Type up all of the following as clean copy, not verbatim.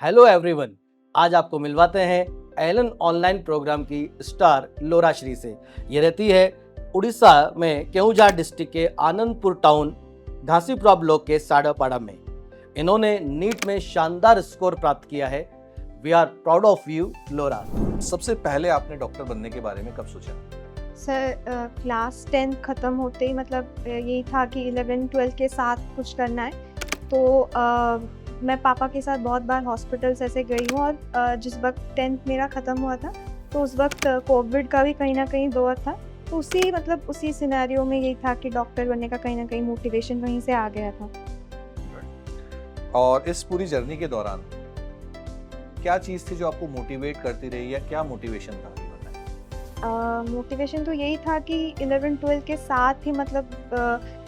Hello everyone, आज आपको मिलवाते हैं एलन ऑनलाइन प्रोग्राम की स्टार लोरा श्री से। ये रहती है उड़ीसा में केऊंझर डिस्ट्रिक्ट के आनंदपुर टाउन घासीपुरा ब्लॉक के साड़ापाड़ा में। इन्होंने नीट में शानदार स्कोर प्राप्त किया है। We are proud of you Lora. सबसे पहले आपने डॉक्टर बनने के बारे में कब सोचा? सर क्लास 10 ख़त्म होते ही मतलब यही था कि 11-12 के साथ कुछ करना है। तो मैं पापा के साथ बहुत बार हॉस्पिटल्स ऐसे गई हूँ और जिस वक्त 10th मेरा ख़त्म हुआ था तो उस वक्त कोविड का भी कहीं ना कहीं दौर था। तो उसी सिनेरियो में यही था कि डॉक्टर बनने का कहीं ना कहीं मोटिवेशन वहीं से आ गया था। और इस पूरी जर्नी के दौरान क्या चीज़ थी जो आपको मोटिवेट करती रही या क्या मोटिवेशन था? मोटिवेशन तो यही था कि 11-12 के साथ ही मतलब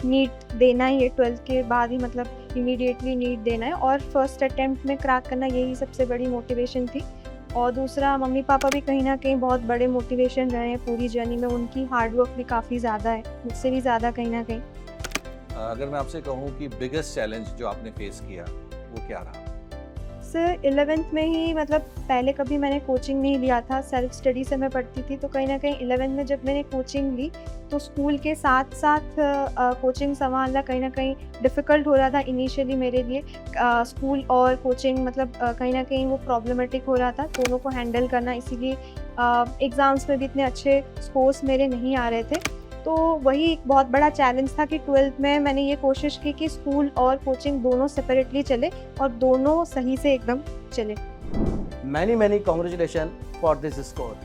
नीट देना ही है, 12 के बाद ही मतलब इमीडिएटली नीट देना है और फर्स्ट अटेम्प्ट में क्रैक करना, यही सबसे बड़ी मोटिवेशन थी। और दूसरा, मम्मी पापा भी कहीं ना कहीं बहुत बड़े मोटिवेशन रहे हैं पूरी जर्नी में। उनकी हार्डवर्क भी काफ़ी ज़्यादा है, मुझसे भी ज़्यादा कहीं ना कहीं। अगर मैं आपसे कहूँ कि बिगेस्ट चैलेंज जो आपने फेस किया वो क्या रहा? सर 11th में ही मतलब पहले कभी मैंने कोचिंग नहीं लिया था, सेल्फ स्टडी से मैं पढ़ती थी। तो कहीं ना कहीं 11th में जब मैंने कोचिंग ली तो स्कूल के साथ साथ कोचिंग संभालना कहीं ना कहीं डिफ़िकल्ट हो रहा था इनिशियली मेरे लिए। स्कूल और कोचिंग मतलब कहीं ना कहीं वो प्रॉब्लमेटिक हो रहा था दोनों को हैंडल करना, इसीलिए एग्ज़ाम्स में भी इतने अच्छे स्कोर्स मेरे नहीं आ रहे थे। तो वही एक बहुत बड़ा चैलेंज था कि 12th में मैंने ये कोशिश की कि स्कूल और कोचिंग दोनों सेपरेटली चले और दोनों सही से एकदम चले। Many congratulation for this score.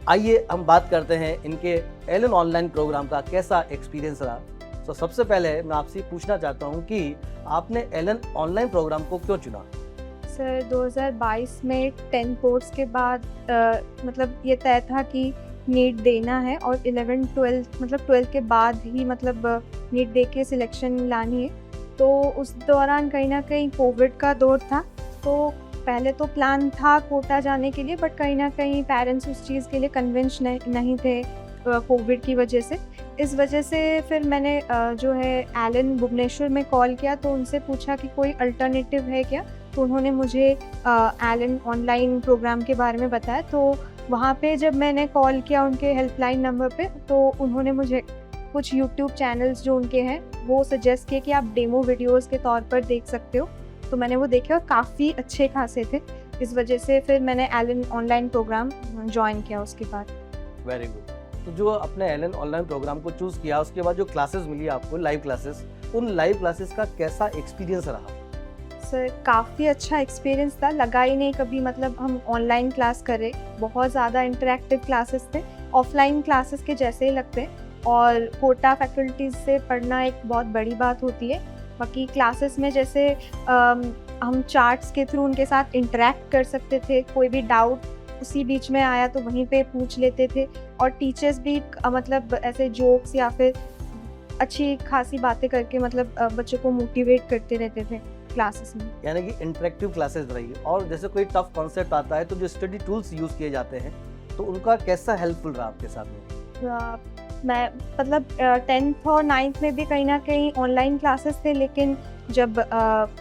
आइए हम बात करते हैं इनके एलन ऑनलाइन प्रोग्राम का कैसा एक्सपीरियंस रहा। तो सबसे पहले मैं आपसे पूछना चाहता हूं कि आपने एलन ऑनलाइन प्रोग्राम को क्यों चुना? सर 2022 में 10 बोर्ड्स के बाद मतलब ये तय था कि नीट देना है और 11-12 मतलब 12 के बाद ही मतलब नीट दे के सिलेक्शन लानी है। तो उस दौरान कहीं ना कहीं कोविड का दौर था। तो पहले तो प्लान था कोटा जाने के लिए, बट कहीं ना कहीं पेरेंट्स उस चीज़ के लिए कन्विंस नहीं थे कोविड की वजह से। इस वजह से फिर मैंने जो है एलन भुवनेश्वर में कॉल किया तो उनसे पूछा कि कोई अल्टरनेटिव है क्या। तो उन्होंने मुझे एलन ऑनलाइन प्रोग्राम के बारे में बताया। तो वहाँ पे जब मैंने कॉल किया उनके हेल्पलाइन नंबर पे तो उन्होंने मुझे कुछ यूट्यूब चैनल्स जो उनके हैं वो सजेस्ट किए कि आप डेमो वीडियोस के तौर पर देख सकते हो। तो मैंने वो देखे और काफ़ी अच्छे खासे थे। इस वजह से फिर मैंने एलन ऑनलाइन प्रोग्राम ज्वाइन किया उसके बाद। Very good. तो जो आपने एलन ऑनलाइन प्रोग्राम को चूज़ किया उसके बाद जो क्लासेस मिली आपको, लाइव क्लासेस, उन लाइव क्लासेस का कैसा एक्सपीरियंस रहा? सर काफ़ी अच्छा एक्सपीरियंस था, लगा ही नहीं कभी मतलब हम ऑनलाइन क्लास करें। बहुत ज़्यादा इंटरेक्टिव क्लासेस थे, ऑफलाइन क्लासेस के जैसे ही लगते हैं। और कोटा फैकल्टीज से पढ़ना एक बहुत बड़ी बात होती है। बाकी क्लासेस में जैसे हम चार्ट्स के थ्रू उनके साथ इंटरेक्ट कर सकते थे, कोई भी डाउट उसी बीच में आया तो वहीं पे पूछ लेते थे। और टीचर्स भी मतलब ऐसे जोक्स या फिर अच्छी खासी बातें करके मतलब बच्चों को मोटिवेट करते रहते थे क्लासेस में। यानी कि इंटरेक्टिव क्लासेस रही। और जैसे कोई टफ कॉन्सेप्ट आता है तो जो स्टडी टूल्स यूज़ किए जाते हैं तो उनका कैसा हेल्पफुल रहा आपके साथ में? मैं मतलब 10th और 9th में भी कहीं ना कहीं ऑनलाइन क्लासेस थे, लेकिन जब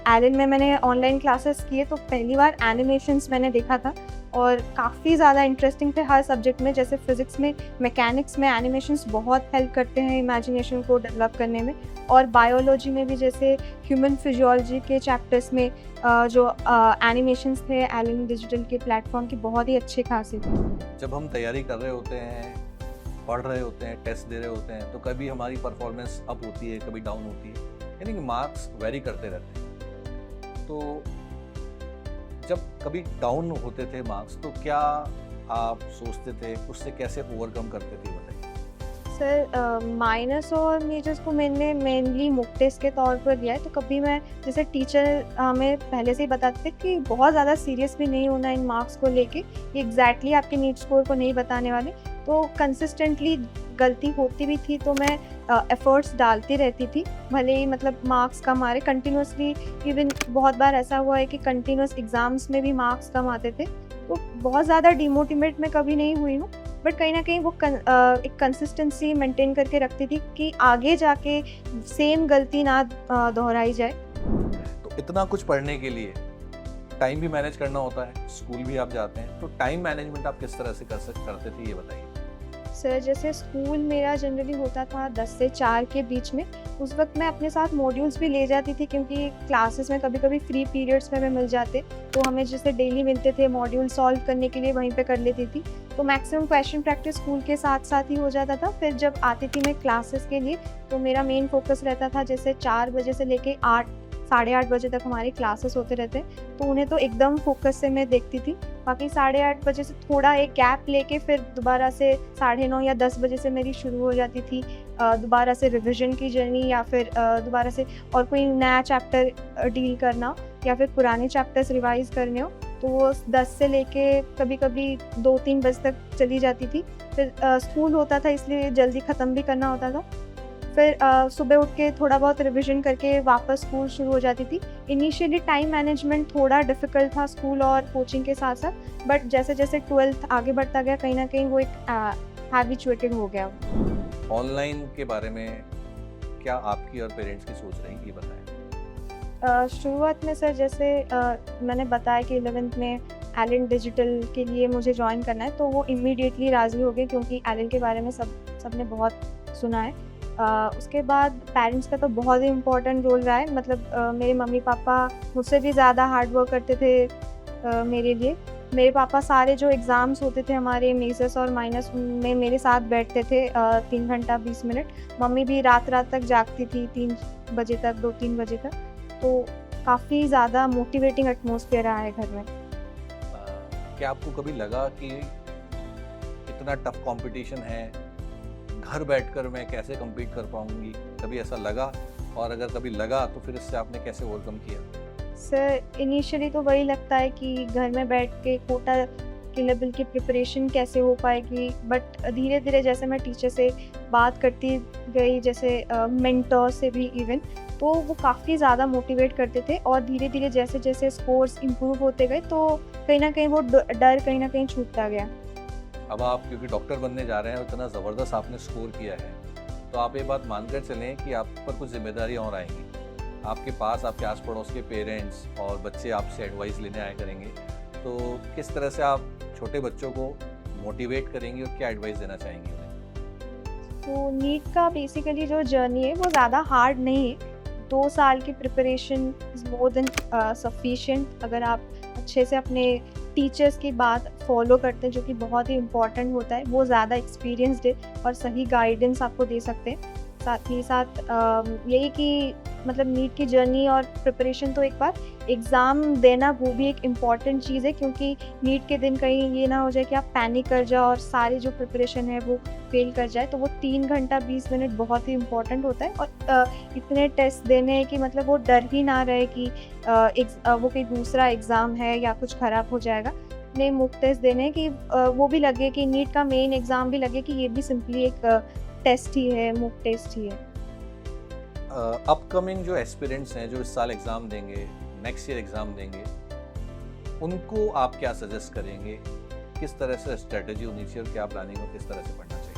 एलन में मैंने ऑनलाइन क्लासेस किए तो पहली बार एनिमेशंस मैंने देखा था और काफ़ी ज़्यादा इंटरेस्टिंग थे हर सब्जेक्ट में। जैसे फिज़िक्स में, मैकेनिक्स में एनिमेशंस बहुत हेल्प करते हैं इमेजिनेशन को डेवलप करने में। और बायोलॉजी में भी जैसे ह्यूमन फिजियोलॉजी के चैप्टर्स में जो एनिमेशंस थे एलन डिजिटल के प्लेटफॉर्म की बहुत ही अच्छे खासे थे। जब हम तैयारी कर रहे होते हैं, पढ़ रहे होते हैं, टेस्ट दे रहे होते हैं तो कभी हमारी परफॉर्मेंस अप होती है, कभी डाउन होती है, यानी कि मार्क्स वेरी करते रहते हैं। तो जब कभी डाउन होते थे मार्क्स तो क्या आप सोचते थे, उससे कैसे ओवरकम करते थे, बताइए? सर माइनस और मेजर्स को मैंने मेनली मॉक टेस्ट के तौर पर लिया है। तो कभी मैं जैसे टीचर हमें पहले से ही बताते थे कि बहुत ज़्यादा सीरियस भी नहीं होना इन मार्क्स को लेके, ये एग्जैक्टली आपके नीट स्कोर को नहीं बताने वाले। तो कंसिस्टेंटली गलती होती भी थी तो मैं एफर्ट्स डालती रहती थी, भले ही मतलब मार्क्स कम आ रहे कंटिन्यूसली। इवन बहुत बार ऐसा हुआ है कि कंटिन्यूस एग्ज़ाम्स में भी मार्क्स कम आते थे। तो बहुत ज़्यादा डिमोटिवेट मैं कभी नहीं हुई हूँ, बट कहीं ना कहीं वो एक कंसिस्टेंसी मेंटेन करके रखती थी कि आगे जाके सेम गलती ना दोहराई जाए। तो इतना कुछ पढ़ने के लिए टाइम भी मैनेज करना होता है, स्कूल भी आप जाते हैं, तो टाइम मैनेजमेंट आप किस तरह से करते थे, ये बताइए। सर जैसे स्कूल मेरा जनरली होता था 10 से 4 के बीच में, उस वक्त मैं अपने साथ मॉड्यूल्स भी ले जाती थी क्योंकि क्लासेस में कभी कभी फ्री पीरियड्स में हमें मिल जाते, तो हमें जैसे डेली मिलते थे मॉड्यूल सॉल्व करने के लिए वहीं पे कर लेती थी। तो मैक्सिमम क्वेश्चन प्रैक्टिस स्कूल के साथ साथ ही हो जाता था। फिर जब आती थी मैं क्लासेस के लिए तो मेरा मेन फोकस रहता था जैसे 4 बजे से लेके 8 साढ़े 8 बजे तक हमारे क्लासेस होते रहते, तो उन्हें तो एकदम फोकस से मैं देखती थी। बाकी 8:30 बजे से थोड़ा एक गैप लेके फिर दोबारा से 9:30 या 10 बजे से मेरी शुरू हो जाती थी दोबारा से रिवीजन की जर्नी, या फिर दोबारा से और कोई नया चैप्टर डील करना या फिर पुराने चैप्टर्स रिवाइज करने हो, तो वो 10 से लेके कभी कभी 2-3 बजे तक चली जाती थी। फिर स्कूल होता था इसलिए जल्दी ख़त्म भी करना होता था। फिर सुबह उठ के थोड़ा बहुत रिवीजन करके वापस स्कूल शुरू हो जाती थी। इनिशियली टाइम मैनेजमेंट थोड़ा डिफ़िकल्ट था स्कूल और कोचिंग के साथ साथ, बट जैसे जैसे 12th आगे बढ़ता गया कहीं ना कहीं वो एक हैबिचुएटेड हो गया। ऑनलाइन के बारे में क्या आपकी और पेरेंट्स की सोच रही, ये बताएं। शुरुआत में सर जैसे मैंने बताया कि 11th में एलन डिजिटल के लिए मुझे ज्वाइन करना है, तो वो इमीडिएटली राज़ी हो गए क्योंकि एलन के बारे में सबने बहुत सुना है। उसके बाद पेरेंट्स का तो बहुत ही इम्पोर्टेंट रोल रहा है, मतलब मेरे मम्मी पापा मुझसे भी ज़्यादा हार्ड वर्क करते थे मेरे लिए। मेरे पापा सारे जो एग्ज़ाम्स होते थे हमारे मेजर्स और माइनस में मेरे साथ बैठते थे 3 घंटा 20 मिनट। मम्मी भी रात तक जागती थी 3 बजे तक, 2-3 बजे तक, तो काफ़ी ज़्यादा मोटिवेटिंग एटमॉस्फेयर रहा है घर में। क्या आपको कभी लगा कि इतना टफ कंपटीशन है, घर बैठकर मैं कैसे compete कर पाऊंगी, कभी ऐसा लगा? और अगर कभी लगा तो फिर इससे आपने कैसे ओवरकम किया? सर इनिशियली तो वही लगता है कि घर में बैठ के कोटा के लेवल की प्रिपरेशन कैसे हो पाएगी, बट धीरे धीरे जैसे मैं टीचर से बात करती गई, जैसे मेंटर से भी इवन, तो वो काफ़ी ज़्यादा मोटिवेट करते थे और धीरे धीरे जैसे जैसे स्कोर्स इम्प्रूव होते गए तो कहीं ना कहीं वो डर कहीं ना कहीं छूटता गया। अब आप क्योंकि डॉक्टर बनने जा रहे हैं और इतना ज़बरदस्त आपने स्कोर किया है, तो आप ये बात मानकर चलें कि आप पर कुछ जिम्मेदारी और आएंगी। आपके पास आपके आस पड़ोस के पेरेंट्स और बच्चे आपसे एडवाइस लेने आया करेंगे, तो किस तरह से आप छोटे बच्चों को मोटिवेट करेंगी और क्या एडवाइस देना चाहेंगी उन्हें? तो नीट का बेसिकली जो जर्नी है वो ज़्यादा हार्ड नहीं है। 2 साल की preparation is more than sufficient अगर आप अच्छे से अपने टीचर्स की बात फॉलो करते हैं, जो कि बहुत ही इम्पॉर्टेंट होता है। वो ज़्यादा एक्सपीरियंस्ड है और सही गाइडेंस आपको दे सकते हैं। साथ ही साथ यही कि मतलब नीट की जर्नी और प्रिपरेशन तो एक बार एग्ज़ाम देना वो भी एक इम्पॉर्टेंट चीज़ है, क्योंकि नीट के दिन कहीं ये ना हो जाए कि आप पैनिक कर जाओ और सारी जो प्रिपरेशन है वो फेल कर जाए। तो वो 3 घंटा 20 मिनट बहुत ही इम्पॉर्टेंट होता है और इतने टेस्ट देने हैं कि मतलब वो डर ही ना रहे कि वो कोई दूसरा एग्ज़ाम है या कुछ ख़राब हो जाएगा। इतने मुफ्त टेस्ट देने हैं कि वो भी लगे कि नीट का मेन एग्ज़ाम भी लगे कि ये भी सिंपली एक टेस्ट ही है, मुफ्त टेस्ट ही है। अपकमिंग जो एस्पिरेंट्स हैं जो इस साल एग्ज़ाम देंगे, नेक्स्ट ईयर एग्ज़ाम देंगे, उनको आप क्या सजेस्ट करेंगे? किस तरह से स्ट्रेटजी होनी चाहिए और क्या प्लानिंग हो, किस तरह से पढ़ना चाहिए?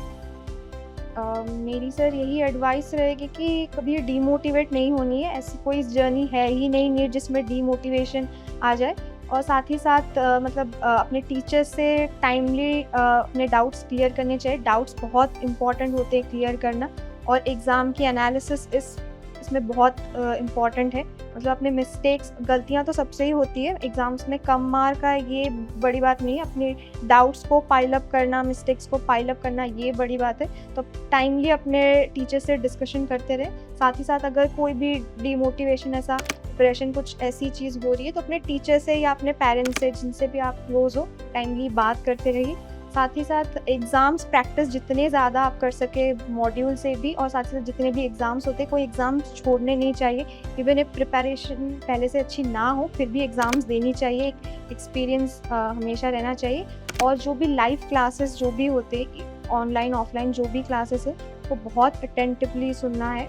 मेरी सर यही एडवाइस रहेगी कि कभी डीमोटिवेट नहीं होनी है। ऐसी कोई जर्नी है ही नहीं नीट जिसमें डीमोटिवेशन आ जाए। और साथ ही साथ अपने टीचर से टाइमली अपने डाउट्स क्लियर करने चाहिए। डाउट्स बहुत इंपॉर्टेंट होते हैं क्लियर करना, और एग्ज़ाम की एनालिसिस इसमें बहुत इम्पॉर्टेंट है। मतलब अपने मिस्टेक्स, गलतियां तो सबसे ही होती है, एग्ज़ाम्स में कम मार्क का ये बड़ी बात नहीं है। अपने डाउट्स को पाइल अप करना, मिस्टेक्स को पाइल अप करना, ये बड़ी बात है। तो टाइमली अपने टीचर से डिस्कशन करते रहें। साथ ही साथ अगर कोई भी डीमोटिवेशन, ऐसा डिप्रेशन, कुछ ऐसी चीज़ हो रही है तो अपने टीचर से या अपने पेरेंट्स से, जिनसे भी आप क्लोज हो, टाइमली बात करते रहिए। साथ ही साथ एग्ज़ाम्स प्रैक्टिस जितने ज़्यादा आप कर सके मॉड्यूल से भी, और साथ ही साथ जितने भी एग्ज़ाम्स होते हैं, कोई एग्ज़ाम्स छोड़ने नहीं चाहिए। इवन एक प्रिपरेशन पहले से अच्छी ना हो फिर भी एग्ज़ाम्स देनी चाहिए। एक एक्सपीरियंस हमेशा रहना चाहिए। और जो भी लाइव क्लासेस जो भी होते हैं, ऑनलाइन ऑफलाइन जो भी क्लासेस है, तो बहुत अटेंटिवली सुनना है,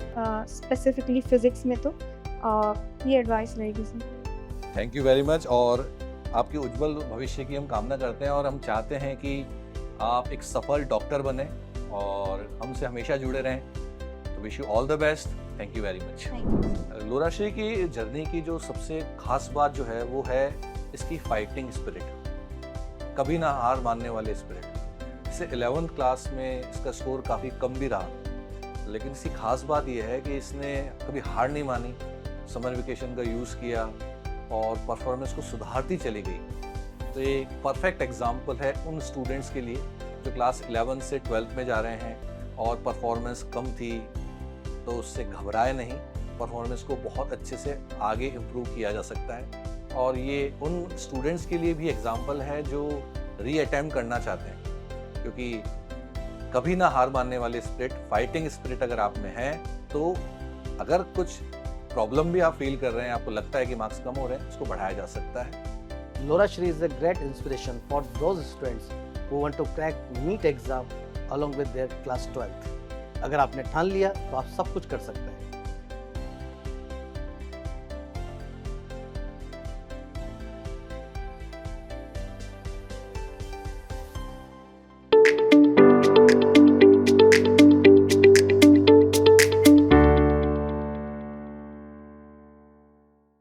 स्पेसिफिकली फ़िज़िक्स में। तो ये एडवाइस रहेगी sir. Thank you very much. और आपके उज्जवल भविष्य की हम कामना करते हैं और हम चाहते हैं कि आप एक सफल डॉक्टर बने और हमसे हमेशा जुड़े रहें। तो wish you all the best. Thank you very much. Lorashree की जर्नी की जो सबसे खास बात जो है वो है इसकी फाइटिंग स्पिरिट, कभी ना हार मानने वाले स्पिरिट। इसे 11th क्लास में इसका स्कोर काफ़ी कम भी रहा, लेकिन इसकी खास बात यह है कि इसने कभी हार नहीं मानी, समर वेकेशन का यूज़ किया और परफॉर्मेंस को सुधारती चली गई। तो ये एक परफेक्ट एग्जाम्पल है उन स्टूडेंट्स के लिए जो क्लास 11 से 12th में जा रहे हैं और परफॉर्मेंस कम थी, तो उससे घबराए नहीं, परफॉर्मेंस को बहुत अच्छे से आगे इम्प्रूव किया जा सकता है। और ये उन स्टूडेंट्स के लिए भी एग्जाम्पल है जो री-अटेम्प्ट करना चाहते हैं, क्योंकि कभी ना हार मानने वाले स्पिरिट, फाइटिंग स्पिरिट अगर आप में है, तो अगर कुछ प्रॉब्लम भी आप फील कर रहे हैं, आपको लगता है कि मार्क्स कम हो रहे हैं, उसको बढ़ाया जा सकता है। Laura Shri is a great inspiration for those students who want to crack NEET exam along with their class 12th. अगर आपने ठान लिया तो आप सब कुछ कर सकते हैं।